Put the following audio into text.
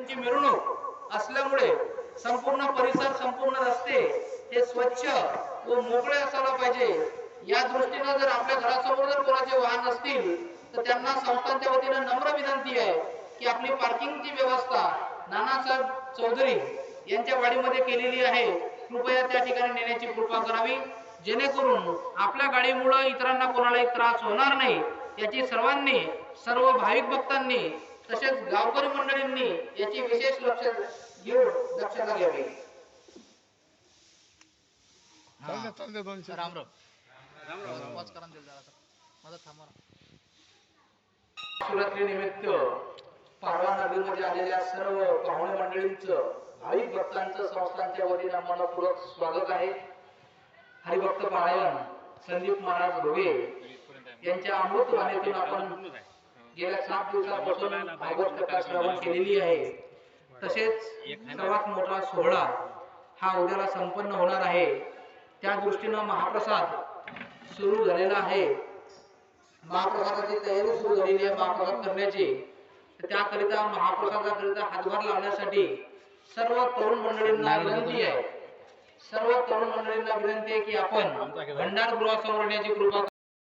पालखीची मिरवणूक असल्यामुळे संपूर्ण परिसर संपूर्ण रस्ते हे स्वच्छ व मोकळे असायला पाहिजे। या दृष्टीने जर आपल्या घरासमोर जर कोणाचे वाहन असतील तर त्यांना संस्थांच्या वतीने नम्र विनंती आहे की आपली पार्किंगची व्यवस्था नानासाहेब चौधरी यांच्या वाडीमध्ये केलेली आहे, कृपया त्या ठिकाणी नेण्याची कृपा करावी, जेणेकरून आपल्या गाडीमुळे इतरांना कोणालाही त्रास होणार नाही याची सर्वांनी सर्व भाविक भक्तांनी तसेच गावकरी मंडळींनी याची विशेष लक्ष घेऊन दक्षता घ्यावी। राम राम शिवरात्री निमित्त पारवा नगरीमध्ये आलेल्या सर्व पाहुणे मंडळींचं भाविक भक्तांचं संस्थांच्या वतीने मनपूर्वक स्वागत आहे। हरिभक्त पारायण संदीप महाराज भोगे यांच्या अमृत वाणीतून आपण गेल्या 7 दिवसांपासून भागवत कथा श्रवण केलेली आहे। तसेच सर्वात मोठा सोहळा हा उद्याला संपन्न होणार आहे, त्या दृष्टीने महाप्रसाद सुरू झालेला आहे। महाप्रसादाची तयारी सुरू झालेली आहे महाप्रसाद करण्याची। त्याकरिता महाप्रसादाकरिता हातभार लावण्यासाठी सर्व तरुण मंडळींना विनंती आहे की आपण भंडार गृहासमोर येण्याची कृपा